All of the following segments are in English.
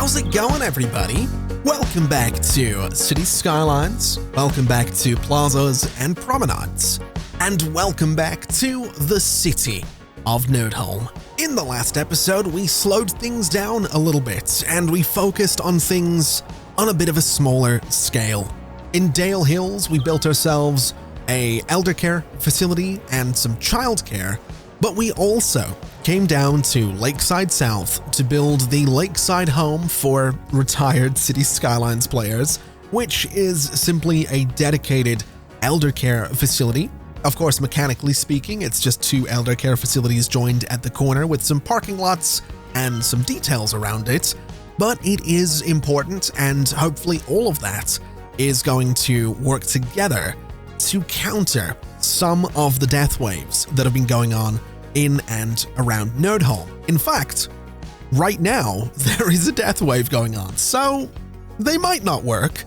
How's it going, everybody? Welcome back to City Skylines, welcome back to Plazas and Promenades, and welcome back to the city of Nerdholm. In the last episode, we slowed things down a little bit, and we focused on things on a bit of a smaller scale. In Dale Hills, we built ourselves a eldercare facility and some childcare, but we also came down to Lakeside South to build the Lakeside home for retired City Skylines players, which is simply a dedicated eldercare facility. Of course, mechanically speaking, it's just two eldercare facilities joined at the corner with some parking lots and some details around it, but it is important, and hopefully all of that is going to work together to counter some of the death waves that have been going on in and around Nerdholm. In fact, right now, there is a death wave going on, so they might not work,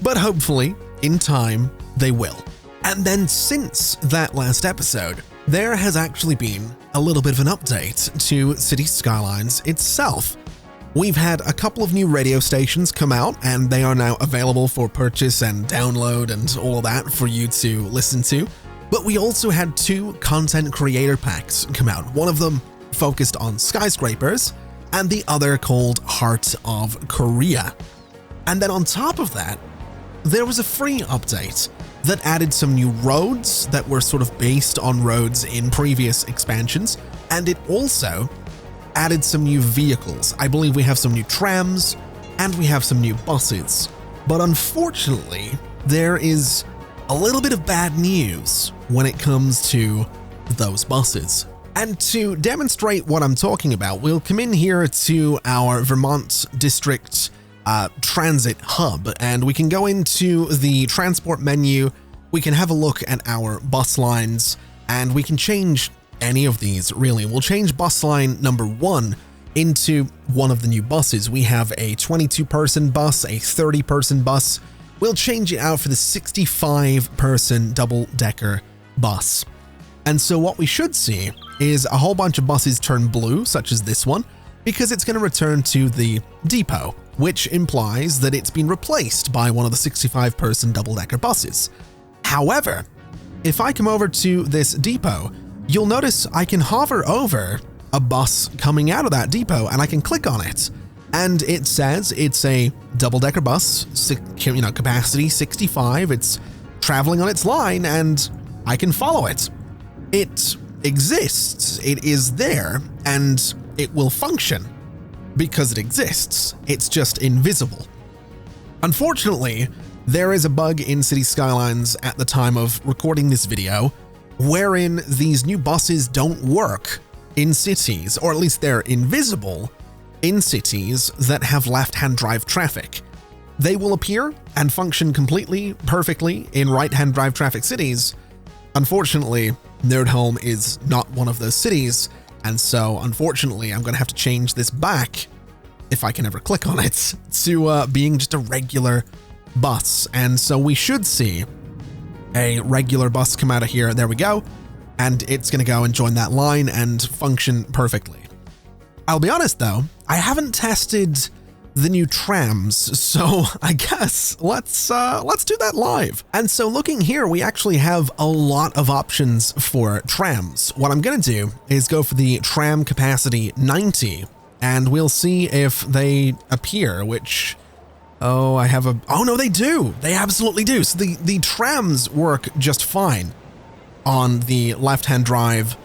but hopefully, in time, they will. And then since that last episode, there has actually been a little bit of an update to City Skylines itself. We've had a couple of new radio stations come out, and they are now available for purchase and download and all of that for you to listen to. But we also had two content creator packs come out. One of them focused on skyscrapers, and the other called Heart of Korea. And then on top of that, there was a free update that added some new roads that were sort of based on roads in previous expansions, and it also added some new vehicles. I believe we have some new trams, and we have some new buses. But unfortunately, there is a little bit of bad news when it comes to those buses. And to demonstrate what I'm talking about, we'll come in here to our Vermont District transit hub, and we can go into the transport menu, we can have a look at our bus lines, and we can change any of these, really. We'll change bus line number 1 into one of the new buses. We have a 22-person bus, a 30-person bus. We'll change it out for the 65-person double-decker bus. And so what we should see is a whole bunch of buses turn blue, such as this one, because it's going to return to the depot, which implies that it's been replaced by one of the 65-person double-decker buses. However, if I come over to this depot, you'll notice I can hover over a bus coming out of that depot, and I can click on it. And it says it's a double-decker bus, capacity 65, it's traveling on its line, and I can follow it. It exists, it is there, and it will function because it exists. It's just invisible. Unfortunately, there is a bug in City Skylines at the time of recording this video wherein these new buses don't work in cities, or at least they're invisible in cities that have left-hand drive traffic. They will appear and function completely, perfectly in right-hand drive traffic cities. Unfortunately, Nerdholm is not one of those cities, and so unfortunately I'm going to have to change this back, if I can ever click on it, to being just a regular bus. And so we should see a regular bus come out of here. There we go. And it's going to go and join that line and function perfectly. I'll be honest though, I haven't tested the new trams, so I guess let's do that live. And so looking here, we actually have a lot of options for trams. What I'm going to do is go for the tram capacity 90, and we'll see if they appear, which, oh no, they do. They absolutely do. So the trams work just fine on the left-hand drive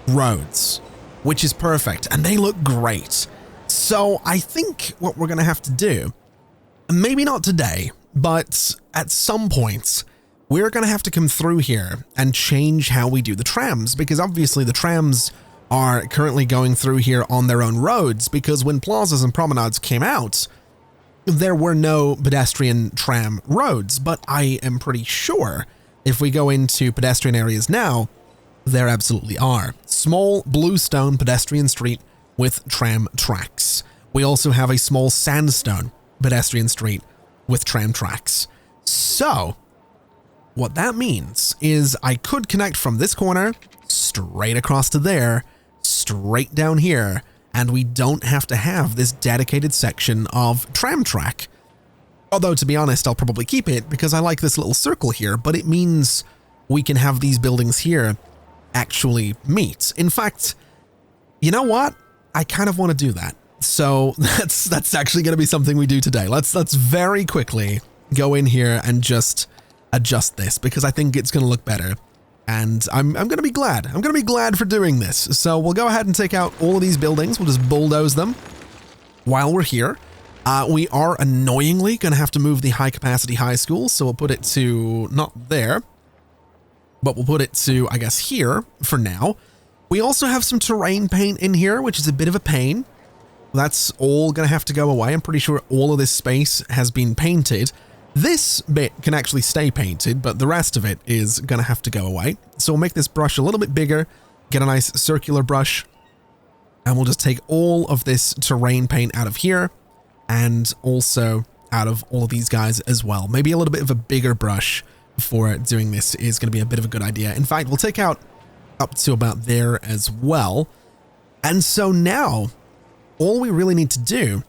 roads, which is perfect, and they look great. So I think what we're going to have to do, maybe not today, but at some point, we're going to have to come through here and change how we do the trams, because obviously the trams are currently going through here on their own roads, because when Plazas and Promenades came out, there were no pedestrian tram roads, but I am pretty sure if we go into pedestrian areas now, there absolutely are. Small bluestone pedestrian street with tram tracks. We also have a small sandstone pedestrian street with tram tracks. So, what that means is I could connect from this corner straight across to there, straight down here, and we don't have to have this dedicated section of tram track. Although, to be honest, I'll probably keep it because I like this little circle here, but it means we can have these buildings here actually meet. In fact, you know what? I kind of want to do that. So that's actually going to be something we do today. Let's very quickly go in here and just adjust this because I think it's going to look better. And I'm going to be glad. I'm going to be glad for doing this. So we'll go ahead and take out all of these buildings. We'll just bulldoze them while we're here. We are annoyingly going to have to move the high capacity high school. So we'll put it to not there, but we'll put it to, I guess, here for now. We also have some terrain paint in here, which is a bit of a pain. That's all going to have to go away. I'm pretty sure all of this space has been painted. This bit can actually stay painted, but the rest of it is going to have to go away. So we'll make this brush a little bit bigger, get a nice circular brush, and we'll just take all of this terrain paint out of here and also out of all of these guys as well. Maybe a little bit of a bigger brush for doing this is going to be a bit of a good idea. In fact, we'll take out up to about there as well. And so now all we really need to do,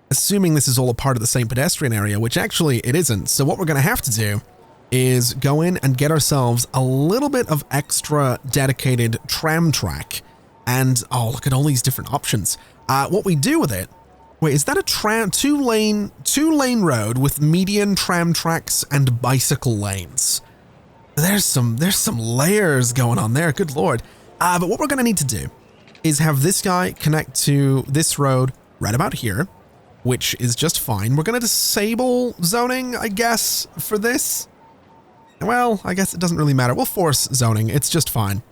assuming this is all a part of the same pedestrian area, which actually it isn't. So what we're going to have to do is go in and get ourselves a little bit of extra dedicated tram track. And oh, look at all these different options. What we do with it, wait, is that a two lane road with median tram tracks and bicycle lanes? There's some layers going on there. Good Lord. But what we're going to need to do is have this guy connect to this road right about here, which is just fine. We're going to disable zoning, I guess, for this. Well, I guess it doesn't really matter. We'll force zoning. It's just fine.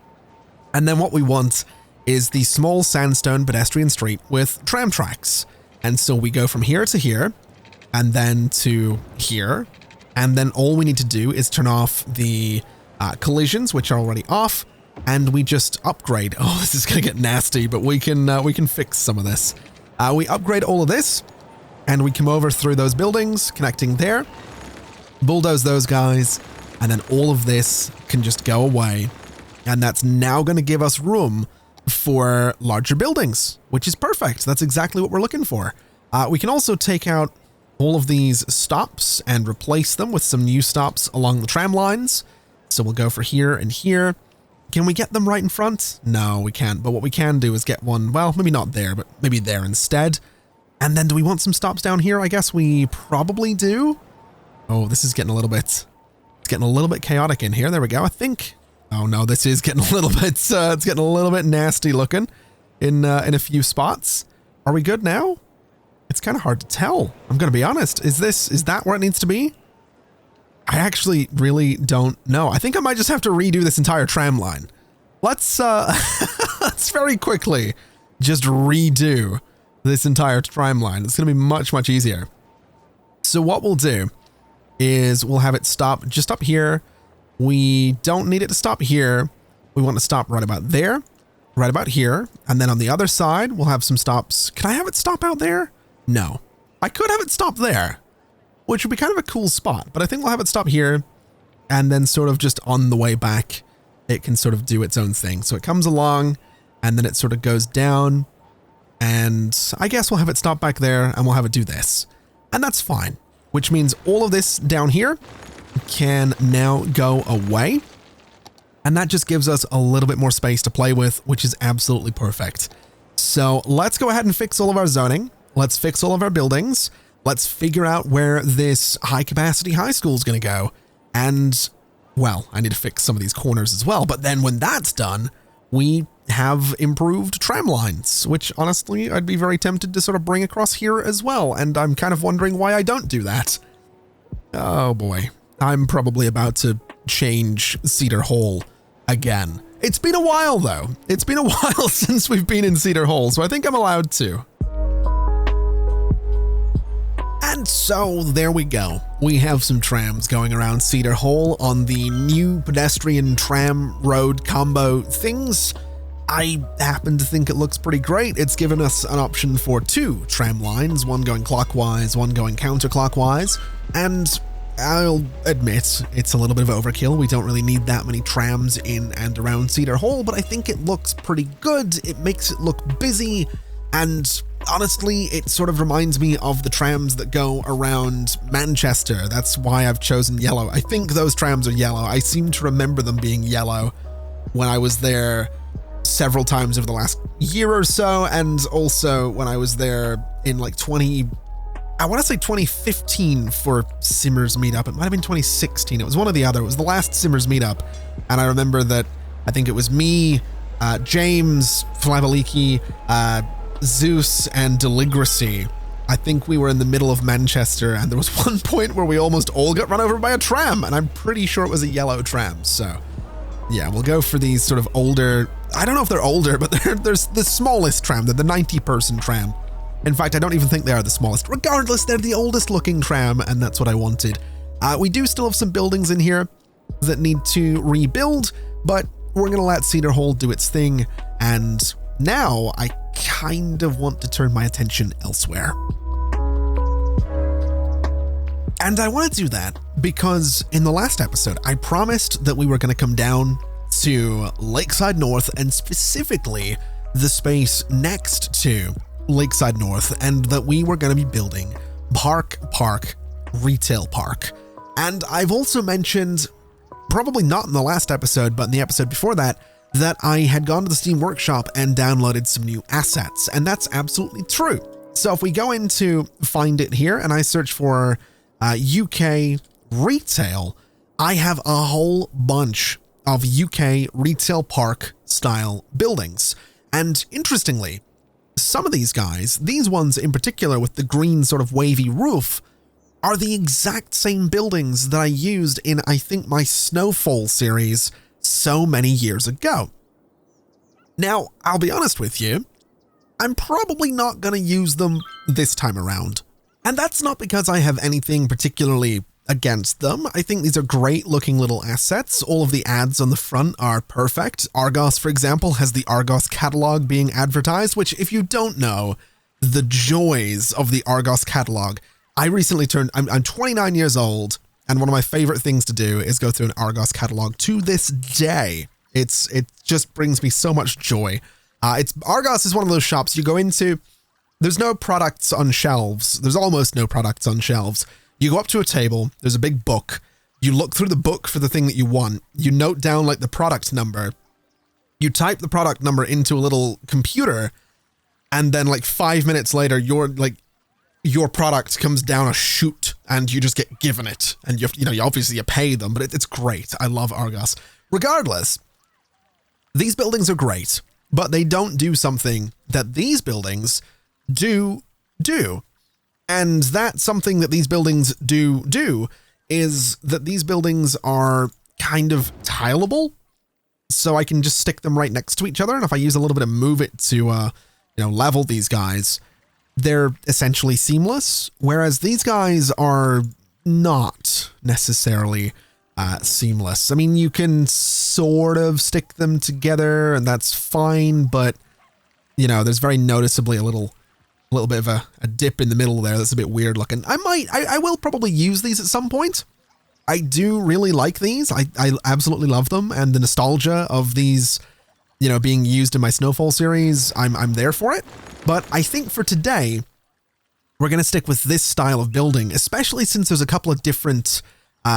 And then what we want is the small sandstone pedestrian street with tram tracks. And so we go from here to here and then to here. And then all we need to do is turn off the collisions, which are already off. And we just upgrade. Oh, this is going to get nasty, but we can fix some of this. We upgrade all of this and we come over through those buildings, connecting there, bulldoze those guys, and then all of this can just go away. And that's now going to give us room for larger buildings, which is perfect. That's exactly what we're looking for. We can also take out all of these stops and replace them with some new stops along the tram lines. So we'll go for here and here. Can we get them right in front? No, we can't. But what we can do is get one, well, maybe not there, but maybe there instead. And then do we want some stops down here? I guess we probably do. Oh, this is getting a little bit, it's getting a little bit chaotic in here. There we go. I think, oh no, this is getting a little bit, it's getting a little bit nasty looking in a few spots. Are we good now? It's kind of hard to tell. I'm going to be honest. Is that where it needs to be? I actually really don't know. I think I might just have to redo this entire tram line. Let's let's very quickly just redo this entire tram line. It's going to be much, much easier. So what we'll do is we'll have it stop just up here. We don't need it to stop here. We want to stop right about there, right about here. And then on the other side, we'll have some stops. Can I have it stop out there? No. I could have it stop there, which would be kind of a cool spot, but I think we'll have it stop here and then sort of just on the way back, it can sort of do its own thing. So it comes along and then it sort of goes down, and I guess we'll have it stop back there and we'll have it do this. And that's fine, which means all of this down here can now go away. And that just gives us a little bit more space to play with, which is absolutely perfect. So let's go ahead and fix all of our zoning. Let's fix all of our buildings. Let's figure out where this high capacity high school is going to go. And, well, I need to fix some of these corners as well. But then when that's done, we have improved tram lines, which honestly, I'd be very tempted to sort of bring across here as well. And I'm kind of wondering why I don't do that. Oh boy, I'm probably about to change Cedar Hall again. It's been a while though. It's been a while since we've been in Cedar Hall, so I think I'm allowed to. And so there we go. We have some trams going around Cedar Hall on the new pedestrian tram road combo things. I happen to think it looks pretty great. It's given us an option for 2 tram lines, one going clockwise, one going counterclockwise. And I'll admit it's a little bit of overkill. We don't really need that many trams in and around Cedar Hall, but I think it looks pretty good. It makes it look busy, and honestly, it sort of reminds me of the trams that go around Manchester. That's why I've chosen yellow. I think those trams are yellow. I seem to remember them being yellow when I was there several times over the last year or so, and also when I was there in like 2015 for Simmers meetup. It might have been 2016. It was one or the other. It was the last Simmers meetup. And I remember that I think it was me, James, Flavaliki, Zeus, and Deligracy. I think we were in the middle of Manchester, and there was one point where we almost all got run over by a tram, and I'm pretty sure it was a yellow tram. So yeah, we'll go for these sort of older, I don't know if they're older, but they're the smallest tram. They're the 90-person tram. In fact, I don't even think they are the smallest. Regardless, they're the oldest looking tram, and that's what I wanted. We do still have some buildings in here that need to rebuild, but we're going to let Cedar Hall do its thing, and now I kind of want to turn my attention elsewhere. And I want to do that because in the last episode, I promised that we were going to come down to Lakeside North, and specifically the space next to Lakeside North, and that we were going to be building Park Retail Park. And I've also mentioned, probably not in the last episode, but in the episode before that I had gone to the Steam Workshop and downloaded some new assets, and that's absolutely true. So if we go into Find It here and I search for UK retail, I have a whole bunch of UK retail park style buildings. And interestingly, some of these guys, these ones in particular with the green sort of wavy roof, are the exact same buildings that I used in, I think, my Snowfall series so many years ago. Now, I'll be honest with you, I'm probably not going to use them this time around. And that's not because I have anything particularly against them. I think these are great looking little assets. All of the ads on the front are perfect. Argos, for example, has the Argos catalog being advertised, which, if you don't know the joys of the Argos catalog, I recently I'm 29 years old, and one of my favorite things to do is go through an Argos catalog to this day. It just brings me so much joy. Argos is one of those shops you go into, there's no products on shelves. There's almost no products on shelves. You go up to a table, there's a big book, you look through the book for the thing that you want, you note down like the product number, you type the product number into a little computer, and then like 5 minutes later, your product comes down a chute and you just get given it. And you obviously you pay them, but it's great. I love Argos. Regardless, these buildings are great, but they don't do something that these buildings do. And that's something that these buildings do is that these buildings are kind of tileable. So I can just stick them right next to each other. And if I use a little bit of Move It to, level these guys, they're essentially seamless. Whereas these guys are not necessarily seamless. I mean, you can sort of stick them together and that's fine, but there's very noticeably a little bit of a dip in the middle there that's a bit weird looking. I will probably use these at some point. I do really like these. I absolutely love them, and the nostalgia of these, being used in my Snowfall series, I'm there for it. But I think for today, we're going to stick with this style of building, especially since there's a couple of different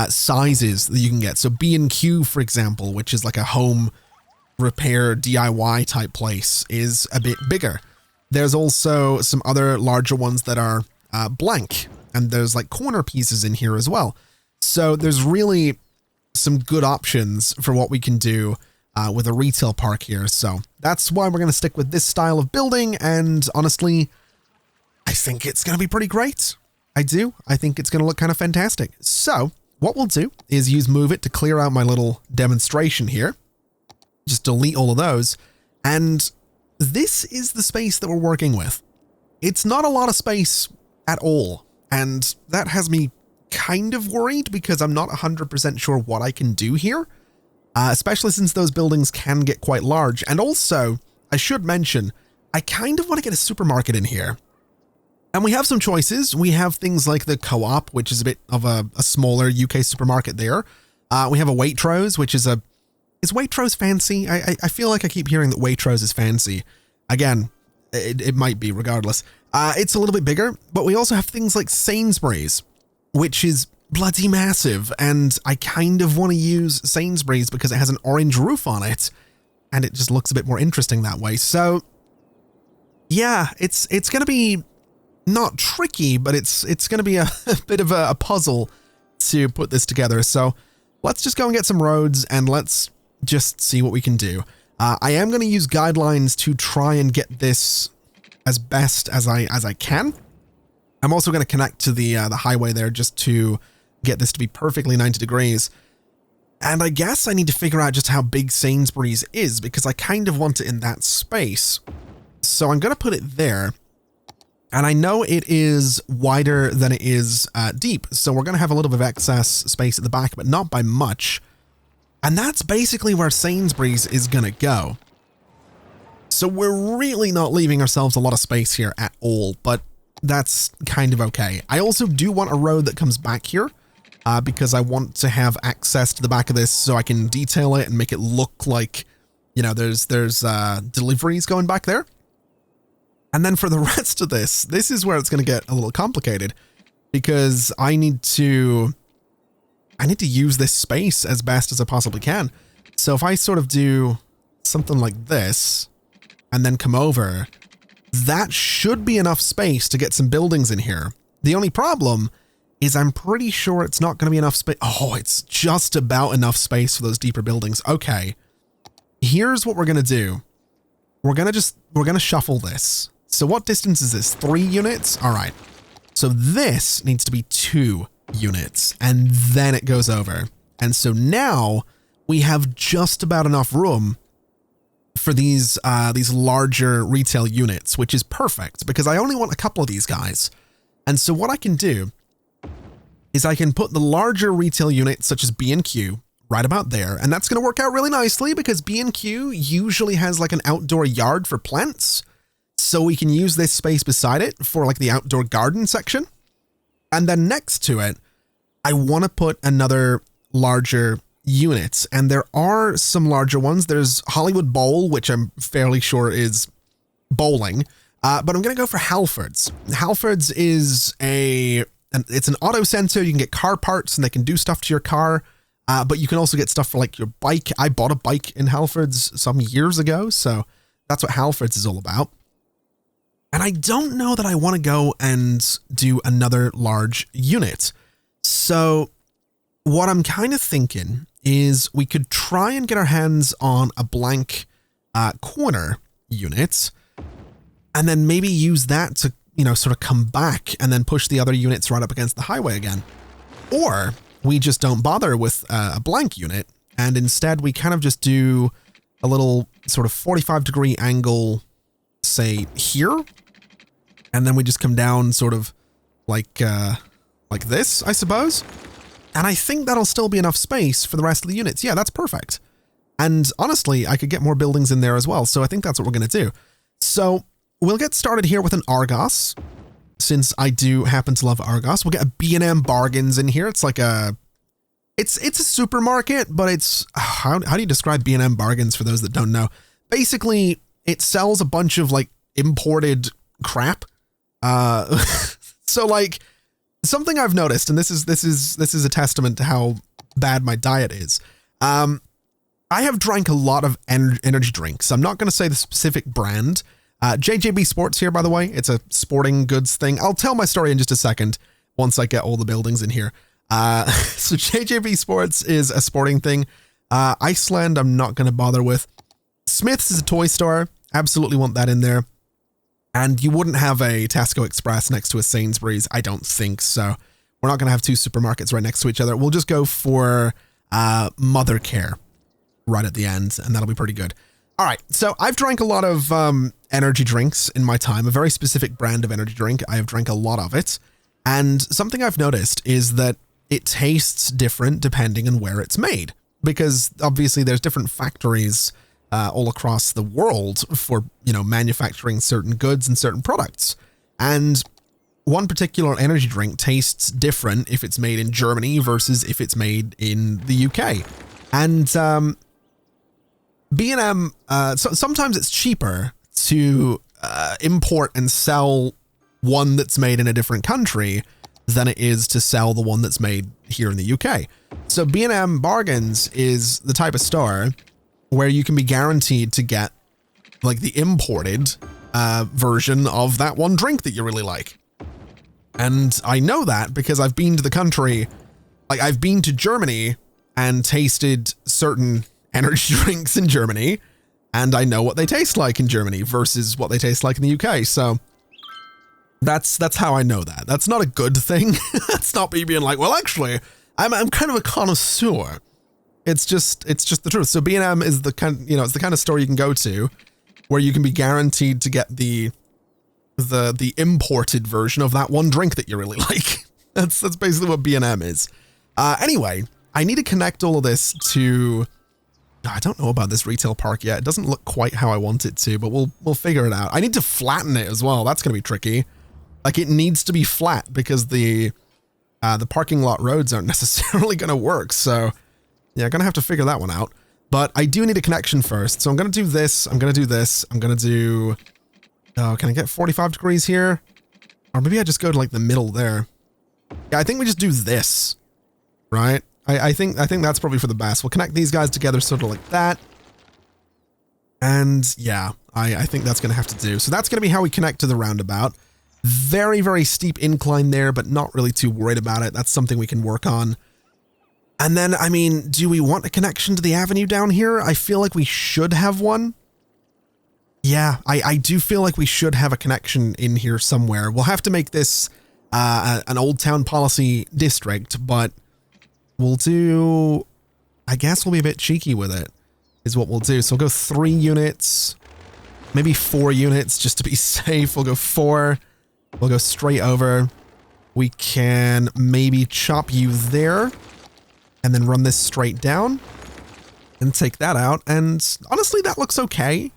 sizes that you can get. So B&Q, for example, which is like a home repair DIY type place, is a bit bigger. There's also some other larger ones that are blank, and there's like corner pieces in here as well. So there's really some good options for what we can do with a retail park here. So that's why we're going to stick with this style of building. And honestly, I think it's going to be pretty great. I do. I think it's going to look kind of fantastic. So what we'll do is use Move It to clear out my little demonstration here. Just delete all of those. And this is the space that we're working with. It's not a lot of space at all, and that has me kind of worried because I'm not 100% sure what I can do here, especially since those buildings can get quite large. And also, I should mention, I kind of want to get a supermarket in here. And we have some choices. We have things like the Co-op, which is a bit of a smaller UK supermarket there. We have a Waitrose, which is is Waitrose fancy? I feel like I keep hearing that Waitrose is fancy. Again, it might be regardless. It's a little bit bigger, but we also have things like Sainsbury's, which is bloody massive. And I kind of want to use Sainsbury's because it has an orange roof on it and it just looks a bit more interesting that way. So yeah, it's going to be not tricky, but it's going to be a bit of a puzzle to put this together. So let's just go and get some roads and let's just see what we can do. I am going to use guidelines to try and get this as best as I can. I'm also going to connect to the highway there just to get this to be perfectly 90 degrees. And I guess I need to figure out just how big Sainsbury's is because I kind of want it in that space. So I'm going to put it there. And I know it is wider than it is deep. So we're going to have a little bit of excess space at the back, but not by much. And that's basically where Sainsbury's is going to go. So we're really not leaving ourselves a lot of space here at all, but that's kind of okay. I also do want a road that comes back here because I want to have access to the back of this so I can detail it and make it look like, you know, there's deliveries going back there. And then for the rest of this is where it's going to get a little complicated because I need to use this space as best as I possibly can. So if I sort of do something like this and then come over, that should be enough space to get some buildings in here. The only problem is I'm pretty sure it's not going to be enough space. Oh, it's just about enough space for those deeper buildings. Okay. Here's what we're going to do. We're going to shuffle this. So what distance is this? 3 units? All right. So this needs to be 2 units and then it goes over. And so now we have just about enough room for these larger retail units, which is perfect because I only want a couple of these guys. And so what I can do is I can put the larger retail units such as B&Q right about there. And that's going to work out really nicely because B&Q usually has like an outdoor yard for plants. So we can use this space beside it for like the outdoor garden section. And then next to it, I want to put another larger unit. And there are some larger ones. There's Hollywood Bowl, which I'm fairly sure is bowling. But I'm going to go for Halfords. Halfords is it's an auto center. You can get car parts and they can do stuff to your car. But you can also get stuff for like your bike. I bought a bike in Halfords some years ago. So that's what Halfords is all about. And I don't know that I want to go and do another large unit. So what I'm kind of thinking is we could try and get our hands on a blank corner unit and then maybe use that to, you know, sort of come back and then push the other units right up against the highway again. Or we just don't bother with a blank unit and instead we kind of just do a little sort of 45-degree angle, say here, and then we just come down sort of like this, I suppose. And I think that'll still be enough space for the rest of the units. Yeah, that's perfect. And honestly, I could get more buildings in there as well. So I think that's what we're going to do. So we'll get started here with an Argos, since I do happen to love Argos. We'll get a B&M Bargains in here. It's like it's a supermarket, but it's, how do you describe B&M Bargains for those that don't know? Basically, it sells a bunch of like imported crap. So like something I've noticed, and this is a testament to how bad my diet is. I have drank a lot of energy drinks. I'm not going to say the specific brand. JJB Sports here, by the way. It's a sporting goods thing. I'll tell my story in just a second once I get all the buildings in here. So JJB Sports is a sporting thing. Iceland, I'm not going to bother with. Smith's is a toy store. Absolutely want that in there. And you wouldn't have a Tesco Express next to a Sainsbury's, I don't think. So we're not going to have 2 supermarkets right next to each other. We'll just go for Mother Care right at the end, and that'll be pretty good. All right, so I've drank a lot of energy drinks in my time, a very specific brand of energy drink. I have drank a lot of it. And something I've noticed is that it tastes different depending on where it's made, because obviously there's different factories all across the world for, you know, manufacturing certain goods and certain products. And one particular energy drink tastes different if it's made in Germany versus if it's made in the UK. And B&M, so sometimes it's cheaper to import and sell one that's made in a different country than it is to sell the one that's made here in the UK. So B&M Bargains is the type of store where you can be guaranteed to get like the imported version of that one drink that you really like. And I know that because I've been to the country, like I've been to Germany and tasted certain energy drinks in Germany, and I know what they taste like in Germany versus what they taste like in the UK. So that's how I know that. That's not a good thing. That's not me being like, well, actually, I'm kind of a connoisseur. It's just the truth. So B&M is the kind, it's the kind of store you can go to where you can be guaranteed to get the imported version of that one drink that you really like. That's basically what B&M is. Anyway, I need to connect all of this to, I don't know about this retail park yet. It doesn't look quite how I want it to, but we'll figure it out. I need to flatten it as well. That's going to be tricky. Like it needs to be flat because the parking lot roads aren't necessarily going to work. So yeah, I'm going to have to figure that one out. But I do need a connection first. So I'm going to do this. I'm going to do this. I'm going to do, can I get 45 degrees here? Or maybe I just go to like the middle there. Yeah, I think we just do this, right? I think that's probably for the best. We'll connect these guys together sort of like that. And yeah, I think that's going to have to do. So that's going to be how we connect to the roundabout. Very, very steep incline there, but not really too worried about it. That's something we can work on. And then, I mean, do we want a connection to the avenue down here? I feel like we should have one. Yeah, I do feel like we should have a connection in here somewhere. We'll have to make this an Old Town Policy district, but we'll do, I guess we'll be a bit cheeky with it, is what we'll do. So we'll go 3 units, maybe 4 units just to be safe. We'll go 4. We'll go straight over. We can maybe chop you there and then run this straight down and take that out. And honestly, that looks okay.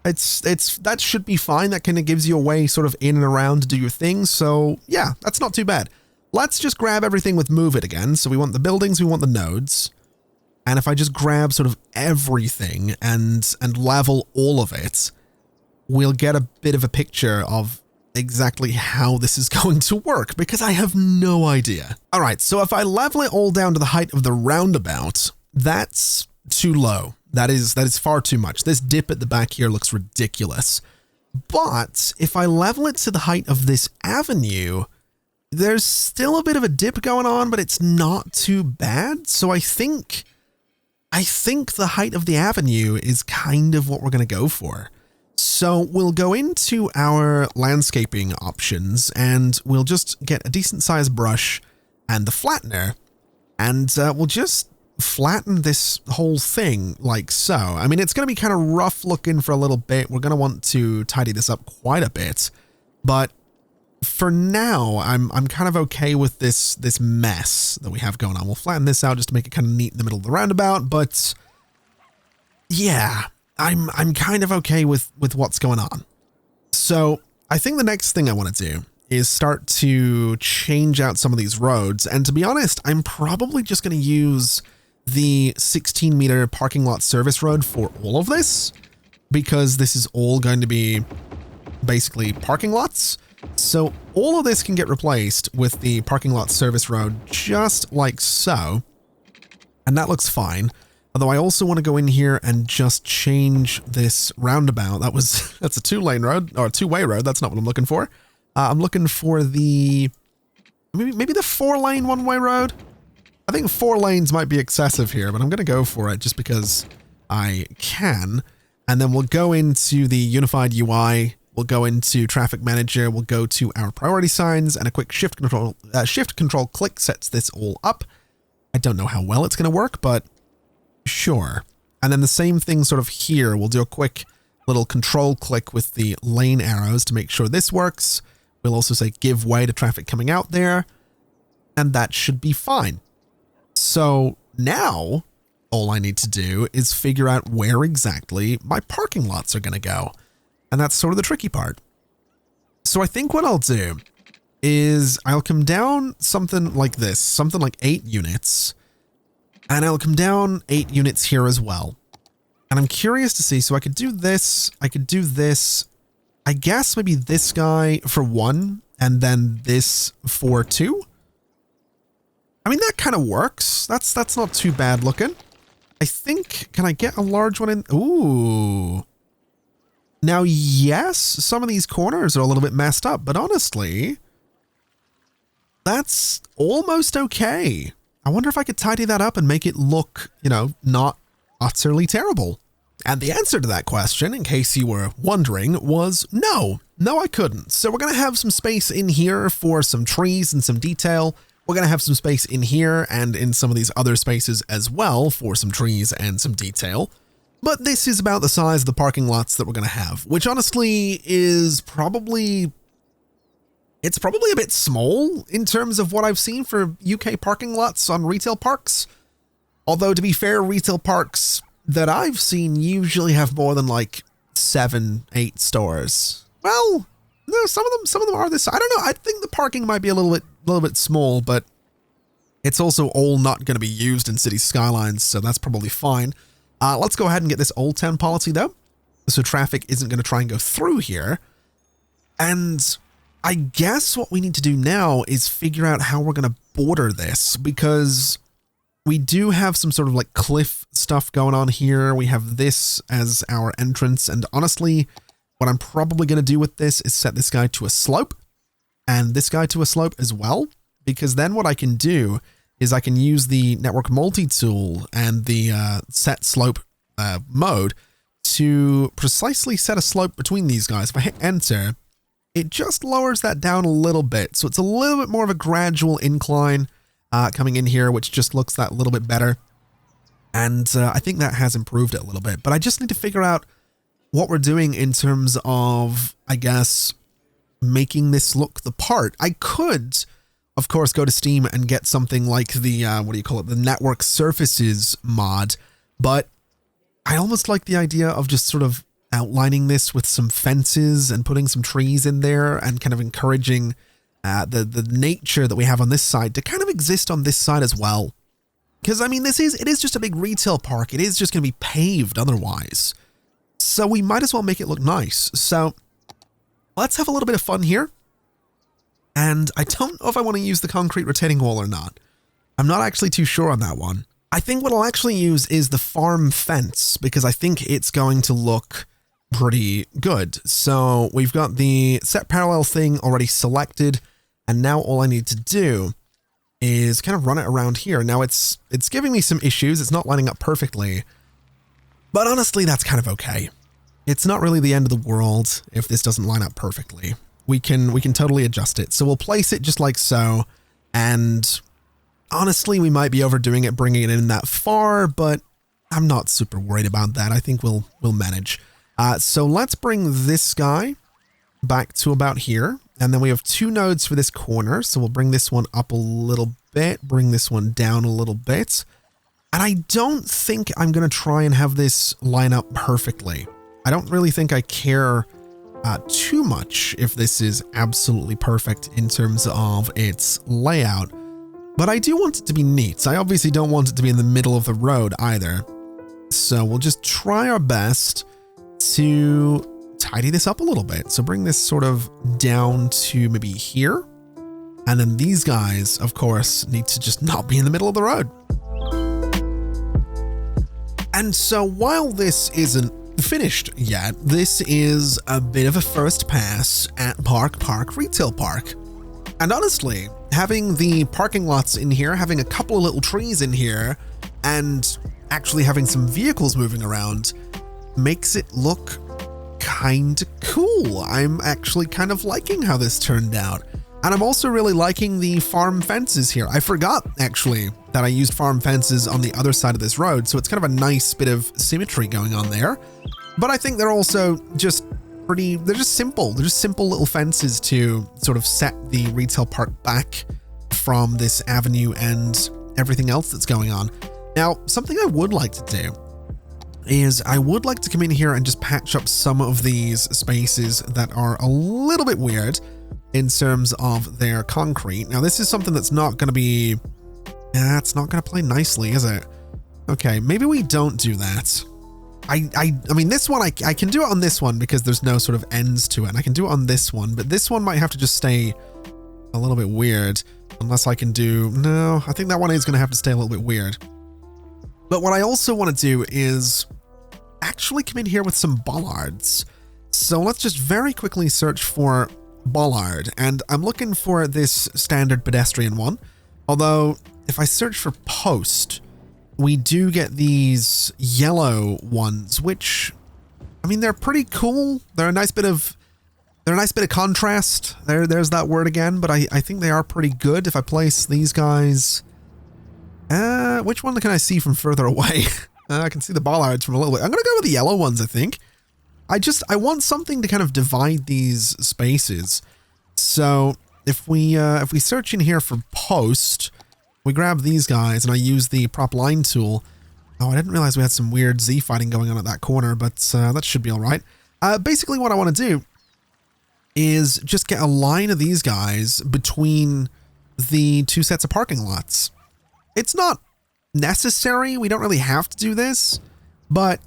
That should be fine. That kind of gives you a way sort of in and around to do your thing. So yeah, that's not too bad. Let's just grab everything with move it again. So we want the buildings, we want the nodes. And if I just grab sort of everything and level all of it, we'll get a bit of a picture of exactly how this is going to work, because I have no idea. All right, so if I level it all down to the height of the roundabout, that's too low. That is far too much. This dip at the back here looks ridiculous. But if I level it to the height of this avenue, there's still a bit of a dip going on, but it's not too bad. So I think the height of the avenue is kind of what we're going to go for. So we'll go into our landscaping options and we'll just get a decent sized brush and the flattener, and we'll just flatten this whole thing like so. I mean, it's going to be kind of rough looking for a little bit. We're going to want to tidy this up quite a bit, but for now, I'm kind of okay with this mess that we have going on. We'll flatten this out just to make it kind of neat in the middle of the roundabout, but yeah, I'm kind of okay with what's going on. So I think the next thing I want to do is start to change out some of these roads. And to be honest, I'm probably just going to use the 16-meter parking lot service road for all of this, because this is all going to be basically parking lots. So all of this can get replaced with the parking lot service road just like so. And that looks fine. Although I also want to go in here and just change this roundabout. That's a 2-lane road, or a 2-way road. That's not what I'm looking for. I'm looking for maybe the 4-lane 1-way road. I think 4 lanes might be excessive here, but I'm going to go for it just because I can. And then we'll go into the unified UI. We'll go into traffic manager. We'll go to our priority signs, and a quick shift control click sets this all up. I don't know how well it's going to work, but sure. And then the same thing sort of here. We'll do a quick little control click with the lane arrows to make sure this works. We'll also say give way to traffic coming out there, and that should be fine. So now all I need to do is figure out where exactly my parking lots are going to go. And that's sort of the tricky part. So I think what I'll do is I'll come down something like this, something like 8 units, and I'll come down 8 units here as well. And I'm curious to see, so I could do this, I could do this, I guess maybe this guy for 1, and then this for 2. I mean, that kind of works. That's not too bad looking. I think, can I get a large one in? Ooh. Now, yes, some of these corners are a little bit messed up, but honestly, that's almost okay. I wonder if I could tidy that up and make it look, you know, not utterly terrible. And the answer to that question, in case you were wondering, was no. No, I couldn't. So we're going to have some space in here for some trees and some detail. We're going to have some space in here and in some of these other spaces as well for some trees and some detail. But this is about the size of the parking lots that we're going to have, which honestly is probably, it's probably a bit small in terms of what I've seen for UK parking lots on retail parks. Although, to be fair, retail parks that I've seen usually have more than like 7, 8 stores. Well, no, some of them are this. I don't know. I think the parking might be a little bit small, but it's also all not going to be used in City Skylines, so that's probably fine. Let's go ahead and get this Old Town policy though, so traffic isn't going to try and go through here. And I guess what we need to do now is figure out how we're going to border this, because we do have some sort of like cliff stuff going on here. We have this as our entrance, and honestly, what I'm probably going to do with this is set this guy to a slope and this guy to a slope as well, because then what I can do is I can use the network multi-tool and the set slope mode to precisely set a slope between these guys. If I hit enter, it just lowers that down a little bit. So it's a little bit more of a gradual incline coming in here, which just looks that little bit better. And I think that has improved it a little bit, but I just need to figure out what we're doing in terms of, I guess, making this look the part. I could, of course, go to Steam and get something like the, the network surfaces mod, but I almost like the idea of just sort of outlining this with some fences and putting some trees in there and kind of encouraging the nature that we have on this side to kind of exist on this side as well. Because, I mean, it is just a big retail park. It is just going to be paved otherwise. So we might as well make it look nice. So let's have a little bit of fun here. And I don't know if I want to use the concrete retaining wall or not. I'm not actually too sure on that one. I think what I'll actually use is the farm fence, because I think it's going to look pretty good. So we've got the set parallel thing already selected, and now all I need to do is kind of run it around here. Now it's giving me some issues. It's not lining up perfectly, but honestly, that's kind of okay. It's not really the end of the world if this doesn't line up perfectly. We can totally adjust it. So we'll place it just like so, and honestly, we might be overdoing it, bringing it in that far, but I'm not super worried about that. I think we'll manage. So let's bring this guy back to about here, and then we have 2 nodes for this corner, so we'll bring this one up a little bit, bring this one down a little bit, and I don't think I'm going to try and have this line up perfectly. I don't really think I care too much if this is absolutely perfect in terms of its layout, but I do want it to be neat. I obviously don't want it to be in the middle of the road either, so we'll just try our best to tidy this up a little bit. So bring this sort of down to maybe here, and then these guys, of course, need to just not be in the middle of the road. And so while this isn't finished yet, this is a bit of a first pass at Park Retail Park. And honestly, having the parking lots in here, having a couple of little trees in here, and actually having some vehicles moving around makes it look kind of cool. I'm actually kind of liking how this turned out. And I'm also really liking the farm fences here. I forgot, actually, that I used farm fences on the other side of this road, so it's kind of a nice bit of symmetry going on there. But I think they're also just they're just simple. They're just simple little fences to sort of set the retail park back from this avenue and everything else that's going on. Now, something I would like to do is I would like to come in here and just patch up some of these spaces that are a little bit weird. in terms of their concrete. Now, this is something that's not going to be... it's not going to play nicely, is it? Okay, maybe we don't do that. I mean, this one, I can do it on this one because there's no sort of ends to it. And I can do it on this one, but this one might have to just stay a little bit weird. Unless I can do... No, I think that one is going to have to stay a little bit weird. But what I also want to do is actually come in here with some bollards. So let's just very quickly search for bollard. And I'm looking for this standard pedestrian one. Although, if I search for post, we do get these yellow ones, which, I mean, they're pretty cool. They're a nice bit of contrast. There's that word again, but I think they are pretty good. If I place these guys, which one can I see from further away? I can see the bollards from a little bit. I'm gonna go with the yellow ones, I think. I want something to kind of divide these spaces. So if we search in here for post, we grab these guys and I use the prop line tool. Oh, I didn't realize we had some weird Z fighting going on at that corner, but that should be all right. Basically what I want to do is just get a line of these guys between the two sets of parking lots. It's not necessary. We don't really have to do this, but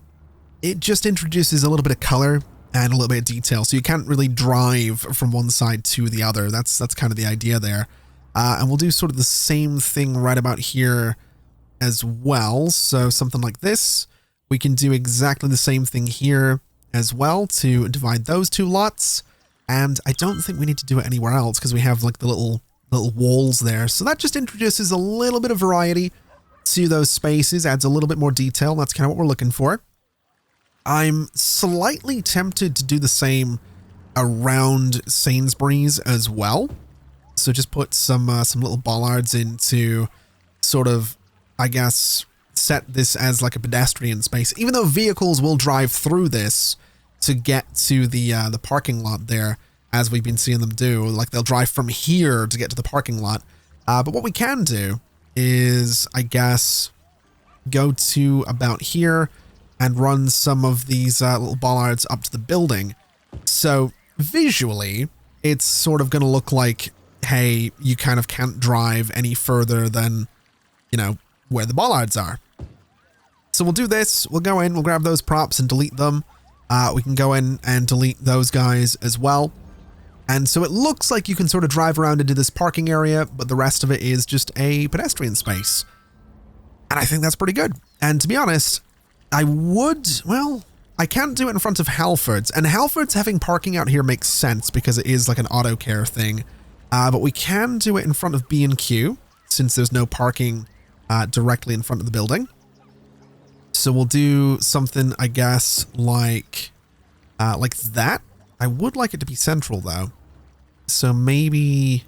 it just introduces a little bit of color and a little bit of detail. So you can't really drive from one side to the other. That's kind of the idea there. And we'll do sort of the same thing right about here as well. So something like this, we can do exactly the same thing here as well to divide those two lots. And I don't think we need to do it anywhere else because we have like the little walls there. So that just introduces a little bit of variety to those spaces, adds a little bit more detail. That's kind of what we're looking for. I'm slightly tempted to do the same around Sainsbury's as well. So just put some little bollards in to sort of, I guess, set this as like a pedestrian space. Even though vehicles will drive through this to get to the parking lot there, as we've been seeing them do. Like they'll drive from here to get to the parking lot. But what we can do is, I guess, go to about here and run some of these little bollards up to the building. So visually, it's sort of going to look like, hey, you kind of can't drive any further than, you know, where the bollards are. So we'll do this. We'll go in, we'll grab those props and delete them. We can go in and delete those guys as well. And so it looks like you can sort of drive around into this parking area, but the rest of it is just a pedestrian space. And I think that's pretty good. And to be honest, I can't do it in front of Halford's. And Halford's having parking out here makes sense because it is like an auto care thing. But we can do it in front of B&Q since there's no parking directly in front of the building. So we'll do something, I guess, like that. I would like it to be central though. So maybe,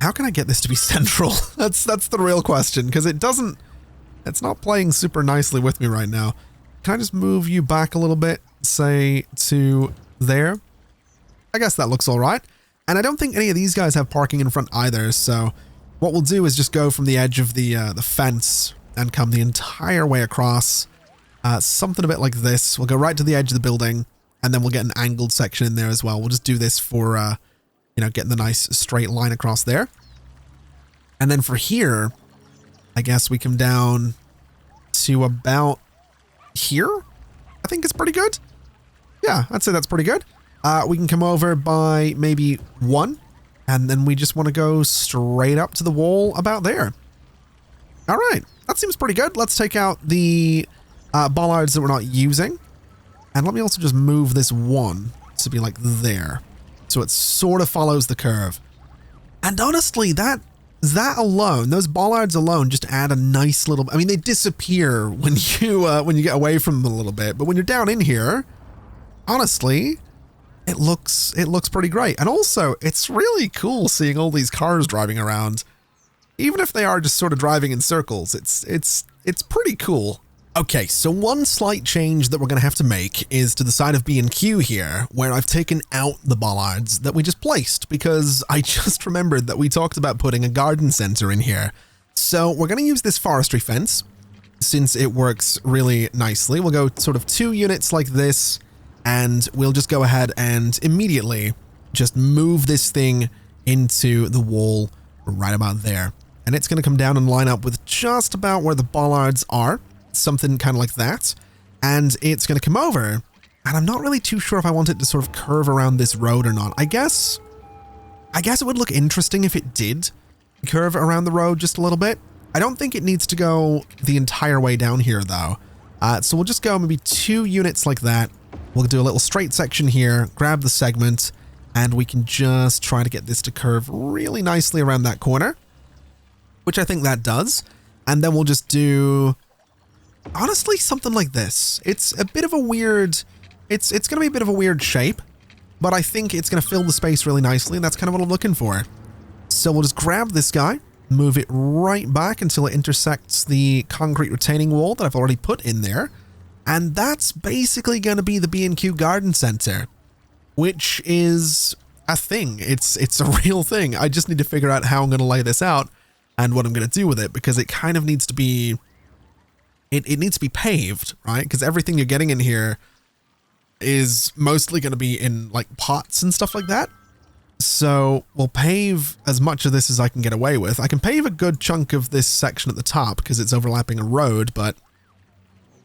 how can I get this to be central? That's the real question, because it's not playing super nicely with me right now. Can I just move you back a little bit, say to there? I guess that looks all right. And I don't think any of these guys have parking in front either. So what we'll do is just go from the edge of the fence and come the entire way across. Something a bit like this. We'll go right to the edge of the building, and then we'll get an angled section in there as well. We'll just do this for, getting the nice straight line across there. And then for here, I guess we come down to about here. I think it's pretty good. Yeah, I'd say that's pretty good. We can come over by maybe 1, and then we just want to go straight up to the wall about there. All right, that seems pretty good. Let's take out the bollards that we're not using. And let me also just move this one to be like there. So it sort of follows the curve. And honestly, that alone, those bollards alone just add a nice little, I mean, they disappear when you get away from them a little bit, but when you're down in here, honestly, it looks pretty great. And also, it's really cool seeing all these cars driving around. Even if they are just sort of driving in circles, it's pretty cool. Okay, so one slight change that we're going to have to make is to the side of B&Q here, where I've taken out the bollards that we just placed, because I just remembered that we talked about putting a garden center in here. So we're going to use this forestry fence, since it works really nicely. We'll go sort of 2 units like this, and we'll just go ahead and immediately just move this thing into the wall right about there. And it's going to come down and line up with just about where the bollards are, something kind of like that. And it's going to come over, and I'm not really too sure if I want it to sort of curve around this road or not. I guess it would look interesting if it did curve around the road just a little bit. I don't think it needs to go the entire way down here though. So we'll just go maybe 2 units like that. We'll do a little straight section here, grab the segment, and we can just try to get this to curve really nicely around that corner, which I think that does. And then we'll just do, honestly, something like this. It's a bit of a weird, it's going to be a bit of a weird shape, but I think it's going to fill the space really nicely, and that's kind of what I'm looking for. So we'll just grab this guy, move it right back until it intersects the concrete retaining wall that I've already put in there. And that's basically going to be the B&Q Garden Center, which is a thing. It's a real thing. I just need to figure out how I'm going to lay this out and what I'm going to do with it, because it kind of needs to be, it needs to be paved, right? Because everything you're getting in here is mostly going to be in like pots and stuff like that. So we'll pave as much of this as I can get away with. I can pave a good chunk of this section at the top because it's overlapping a road, but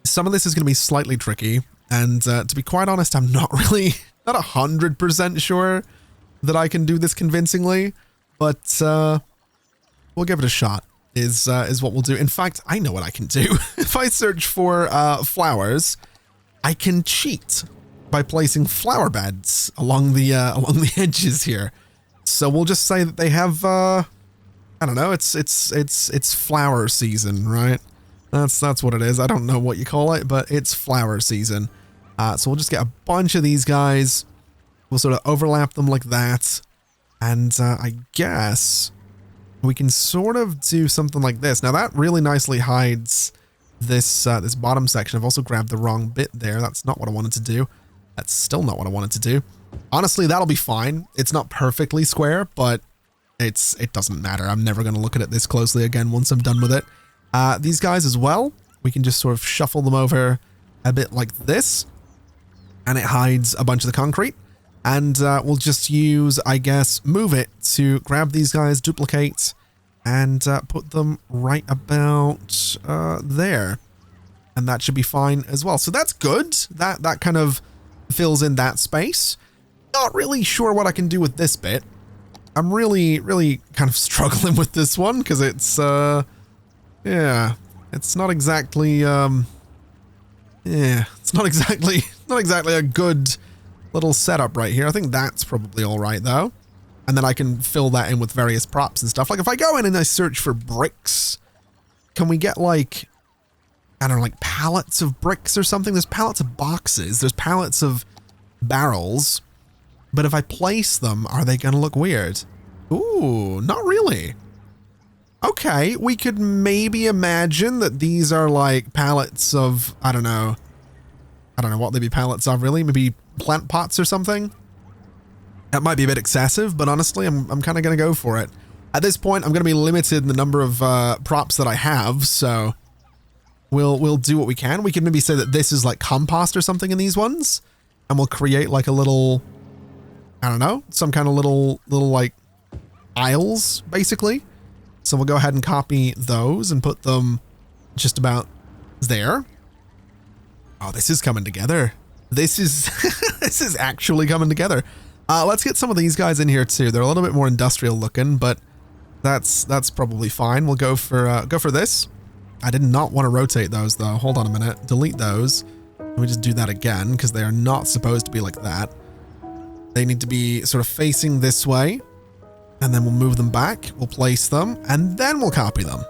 some of this is going to be slightly tricky. And to be quite honest, I'm not 100% sure that I can do this convincingly, but we'll give it a shot is what we'll do. In fact, I know what I can do. If I search for flowers, I can cheat by placing flower beds along the edges here. So we'll just say that they have I don't know, it's flower season, right? That's what it is. I don't know what you call it, but it's flower season. So we'll just get a bunch of these guys. We'll sort of overlap them like that. And I guess we can sort of do something like this. Now that really nicely hides this this bottom section. I've also grabbed the wrong bit there. That's not what I wanted to do. That's still not what I wanted to do. Honestly, that'll be fine. It's not perfectly square, but it doesn't matter. I'm never going to look at it this closely again once I'm done with it. These guys as well, we can just sort of shuffle them over a bit like this, and it hides a bunch of the concrete. And we'll just use, I guess, move it to grab these guys, duplicate, and put them right about there. And that should be fine as well. So that's good. That kind of fills in that space. Not really sure what I can do with this bit. I'm really kind of struggling with this one because it's yeah, it's not exactly it's not exactly a good little setup right here. I think that's probably all right though. And then I can fill that in with various props and stuff. Like if I go in and I search for bricks, can we get like, I don't know, like pallets of bricks or something? There's pallets of boxes. There's pallets of barrels. But if I place them, are they going to look weird? Ooh, not really. Okay, we could maybe imagine that these are like pallets of, I don't know what they'd be pallets of really. Maybe plant pots or something. That might be a bit excessive, but honestly, I'm kind of going to go for it. At this point, I'm going to be limited in the number of props that I have, so we'll do what we can. We can maybe say that this is like compost or something in these ones, and we'll create like a little, I don't know, some kind of little like aisles, basically. So we'll go ahead and copy those and put them just about there. Oh, this is coming together. This is this is actually coming together. Let's get some of these guys in here too. They're a little bit more industrial looking, but that's probably fine. We'll go for this. I did not want to rotate those though. Hold on a minute. Delete those. Let me just do that again because they are not supposed to be like that. They need to be sort of facing this way, and then we'll move them back. We'll place them, and then we'll copy them.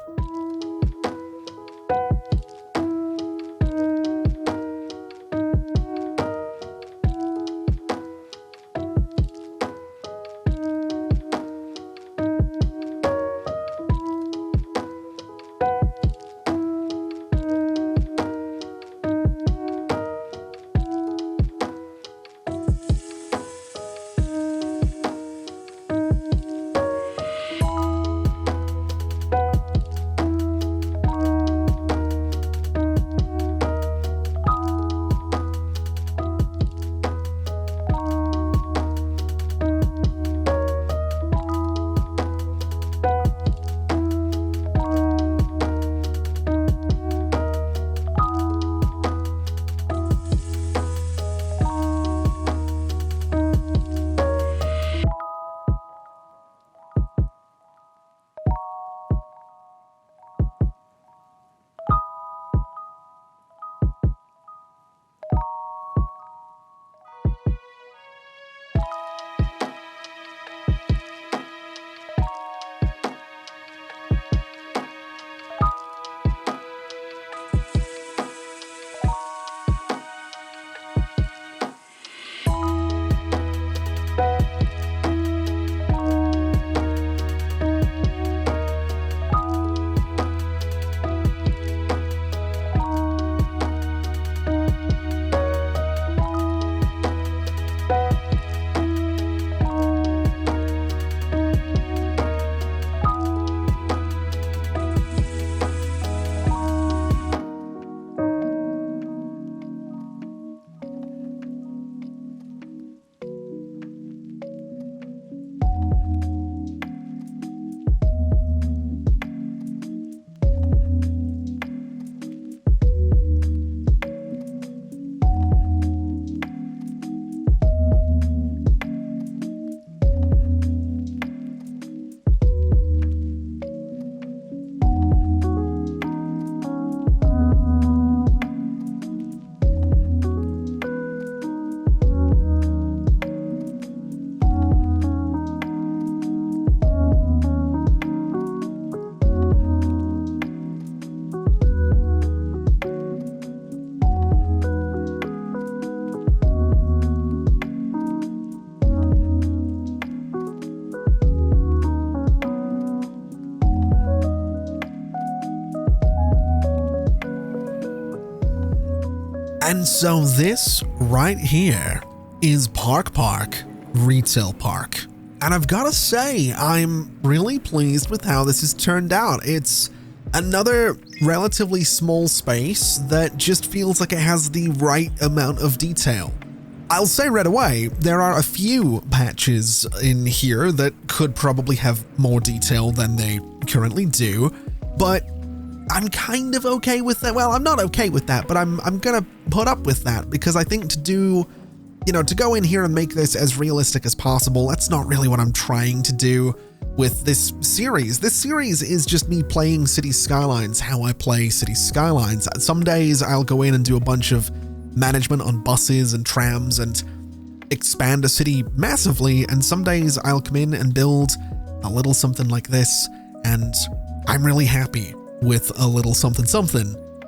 And so this right here is Park Retail Park. And I've got to say, I'm really pleased with how this has turned out. It's another relatively small space that just feels like it has the right amount of detail. I'll say right away, there are a few patches in here that could probably have more detail than they currently do, but I'm kind of okay with that. Well, I'm not okay with that, but I'm gonna put up with that because I think to go in here and make this as realistic as possible, that's not really what I'm trying to do with this series. This series is just me playing City Skylines how I play City Skylines. Some days I'll go in and do a bunch of management on buses and trams and expand a city massively, and some days I'll come in and build a little something like this, and I'm really happy with a little something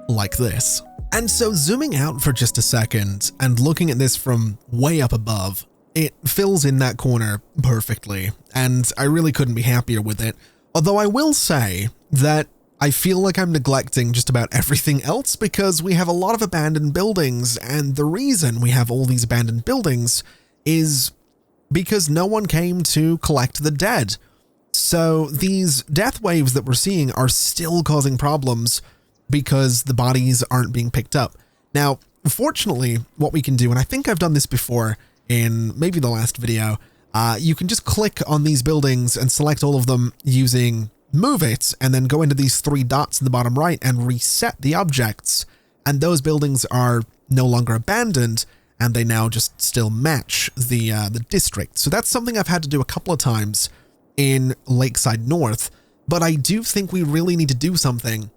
like this. And so zooming out for just a second and looking at this from way up above, it fills in that corner perfectly, and I really couldn't be happier with it. Although I will say that I feel like I'm neglecting just about everything else because we have a lot of abandoned buildings, and the reason we have all these abandoned buildings is because no one came to collect the dead. So these death waves that we're seeing are still causing problems because the bodies aren't being picked up. Now, fortunately, what we can do, and I think I've done this before in maybe the last video, you can just click on these buildings and select all of them using Move It, and then go into these three dots in the bottom right and reset the objects, and those buildings are no longer abandoned, and they now just still match the district. So that's something I've had to do a couple of times in Lakeside North, but I do think we really need to do something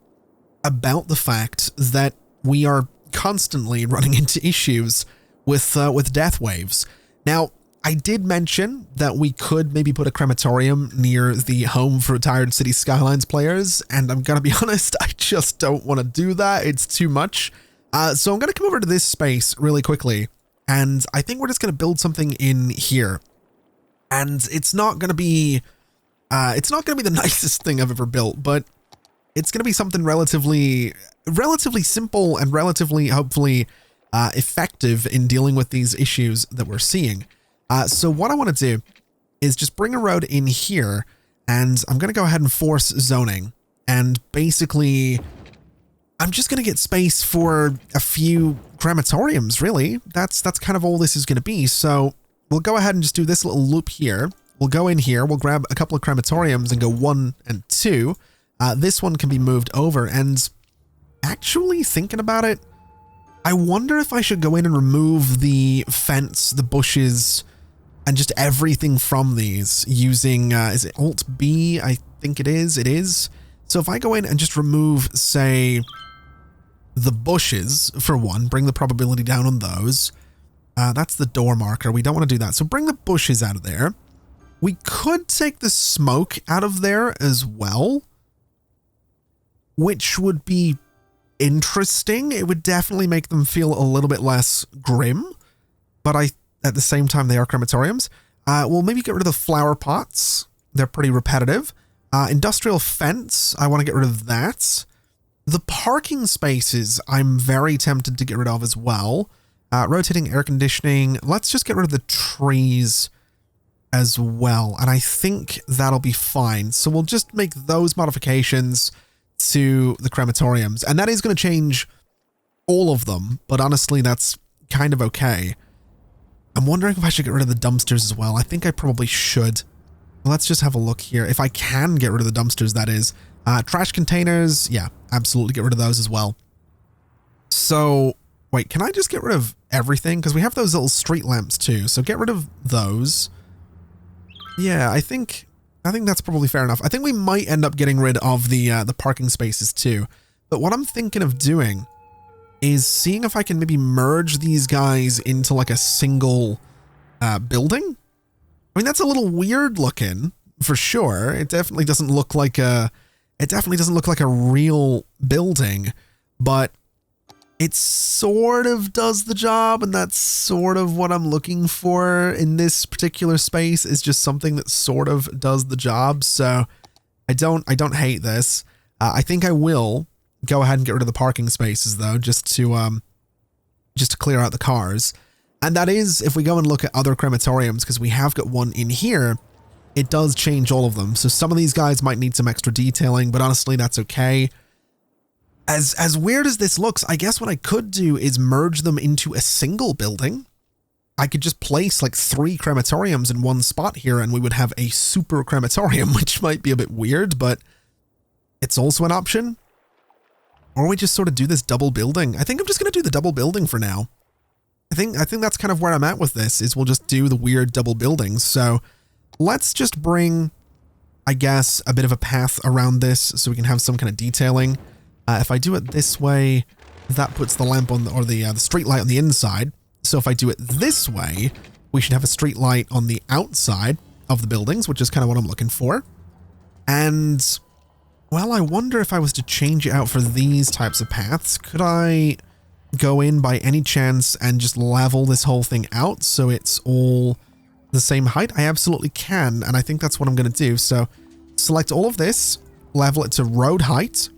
about the fact that we are constantly running into issues with death waves. Now, I did mention that we could maybe put a crematorium near the home for retired City Skylines players, and I'm gonna be honest, I just don't want to do that. It's too much. So I'm gonna come over to this space really quickly, and I think we're just gonna build something in here. And it's not gonna be the nicest thing I've ever built, but it's gonna be something relatively simple and relatively, hopefully, effective in dealing with these issues that we're seeing. So what I want to do is just bring a road in here, and I'm going to go ahead and force zoning, and basically I'm just going to get space for a few crematoriums, really. That's kind of all this is going to be. So we'll go ahead and just do this little loop here. We'll go in here, we'll grab a couple of crematoriums and go 1 and 2. This one can be moved over, and actually thinking about it, I wonder if I should go in and remove the fence, the bushes, and just everything from these using, is it Alt-B? I think it is. It is. So if I go in and just remove, say, the bushes, for one, bring the probability down on those. That's the door marker. We don't want to do that. So bring the bushes out of there. We could take the smoke out of there as well, which would be interesting. It would definitely make them feel a little bit less grim, but at the same time, they are crematoriums. We'll maybe get rid of the flower pots. They're pretty repetitive. Industrial fence, I want to get rid of that. The parking spaces, I'm very tempted to get rid of as well. Rotating air conditioning, let's just get rid of the trees as well, and I think that'll be fine. So we'll just make those modifications to the crematoriums, and that is going to change all of them, but honestly, that's kind of okay. I'm wondering if I should get rid of the dumpsters as well. I think I probably should. Let's just have a look here. If I can get rid of the dumpsters, that is. Trash containers, yeah, absolutely get rid of those as well. So, wait, can I just get rid of everything? Because we have those little street lamps too, so get rid of those. Yeah, I think that's probably fair enough. I think we might end up getting rid of the parking spaces too. But what I'm thinking of doing is seeing if I can maybe merge these guys into like a single building. I mean, that's a little weird looking for sure. It definitely doesn't look like a real building, but it sort of does the job, and that's sort of what I'm looking for in this particular space, is just something that sort of does the job. So I don't hate this. I think I will go ahead and get rid of the parking spaces though, just just to clear out the cars. And that is, if we go and look at other crematoriums, because we have got one in here, it does change all of them. So some of these guys might need some extra detailing, but honestly, that's okay. As weird as this looks, I guess what I could do is merge them into a single building. I could just place like 3 crematoriums in one spot here and we would have a super crematorium, which might be a bit weird, but it's also an option. Or we just sort of do this double building. I think I'm just going to do the double building for now. I think that's kind of where I'm at with this, is we'll just do the weird double buildings. So let's just bring, I guess, a bit of a path around this so we can have some kind of detailing. If I do it this way, that puts the lamp on the street light on the inside. So if I do it this way, we should have a street light on the outside of the buildings, which is kind of what I'm looking for. And, well, I wonder if I was to change it out for these types of paths, could I go in by any chance and just level this whole thing out so it's all the same height? I absolutely can, and I think that's what I'm going to do. So select all of this, level it to road height.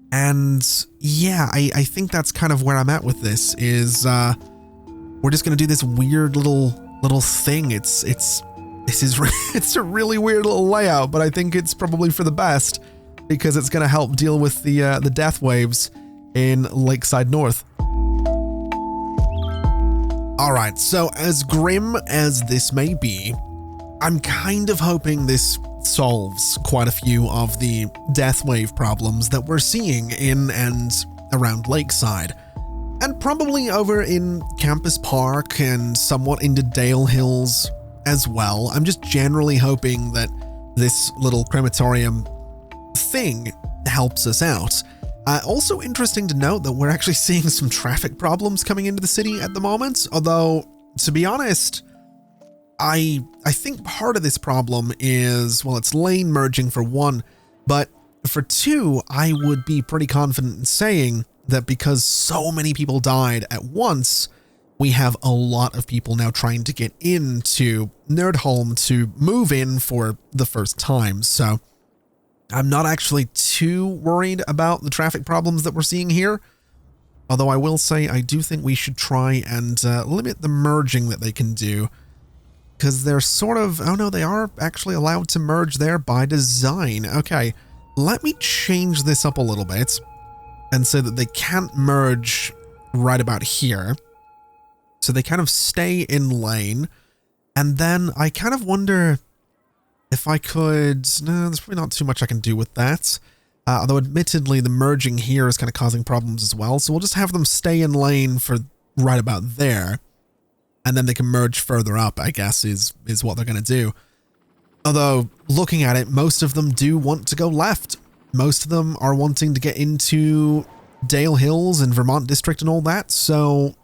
And yeah, I think that's kind of where I'm at with this, is we're just going to do this weird little thing. It's a really weird little layout, but I think it's probably for the best because it's going to help deal with the death waves in Lakeside North. All right, so as grim as this may be, I'm kind of hoping this solves quite a few of the death wave problems that we're seeing in and around Lakeside, and probably over in Campus Park and somewhat into Dale Hills as well. I'm just generally hoping that this little crematorium thing helps us out. Also interesting to note that we're actually seeing some traffic problems coming into the city at the moment, although, to be honest, I think part of this problem is, well, it's lane merging for one, but for two, I would be pretty confident in saying that because so many people died at once, we have a lot of people now trying to get into Nerdholm to move in for the first time. So I'm not actually too worried about the traffic problems that we're seeing here. Although I will say I do think we should try and limit the merging that they can do, because they're sort of, oh no, they are actually allowed to merge there by design. Okay, let me change this up a little bit and say that they can't merge right about here. So they kind of stay in lane. And then I kind of wonder if I could, no, there's probably not too much I can do with that. Although admittedly the merging here is kind of causing problems as well. So we'll just have them stay in lane for right about there. And then they can merge further up, I guess, is what they're going to do. Although, looking at it, most of them do want to go left. Most of them are wanting to get into Dale Hills and Vermont District and all that. So,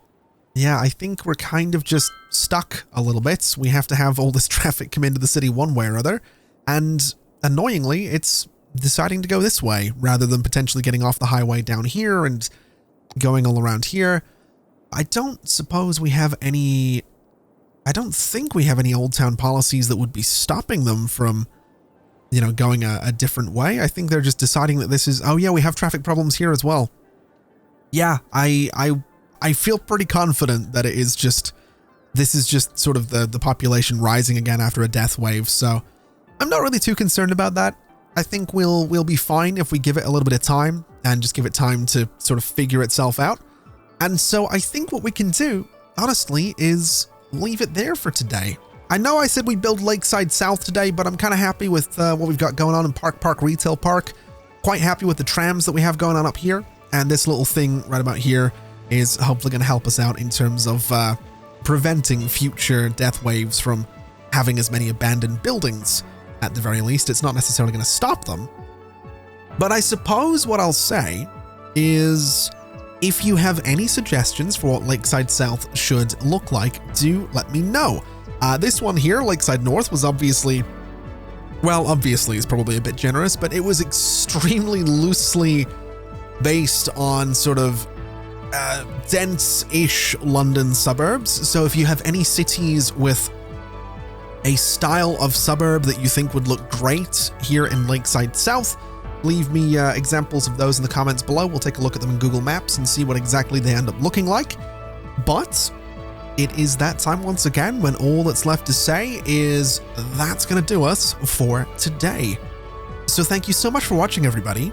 yeah, I think we're kind of just stuck a little bit. We have to have all this traffic come into the city one way or other. And annoyingly, it's deciding to go this way rather than potentially getting off the highway down here and going all around here. I don't think we have any Old Town policies that would be stopping them from, you know, going a different way. I think they're just deciding that this is, oh yeah, we have traffic problems here as well. Yeah, I feel pretty confident that this is just sort of the population rising again after a death wave. So I'm not really too concerned about that. I think we'll be fine if we give it a little bit of time and just give it time to sort of figure itself out. And so I think what we can do, honestly, is leave it there for today. I know I said we'd build Lakeside South today, but I'm kind of happy with what we've got going on in Park Retail Park. Quite happy with the trams that we have going on up here. And this little thing right about here is hopefully going to help us out in terms of preventing future death waves from having as many abandoned buildings. At the very least, it's not necessarily going to stop them. But I suppose what I'll say is, if you have any suggestions for what Lakeside South should look like, do let me know. This one here, Lakeside North, was obviously is probably a bit generous, but it was extremely loosely based on sort of dense-ish London suburbs. So if you have any cities with a style of suburb that you think would look great here in Lakeside South, Leave me examples of those in the comments below. We'll take a look at them in Google Maps and see what exactly they end up looking like. But it is that time once again when all that's left to say is that's going to do us for today. So thank you so much for watching, everybody.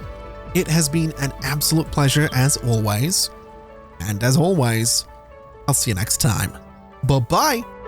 It has been an absolute pleasure as always. And as always, I'll see you next time. Bye-bye.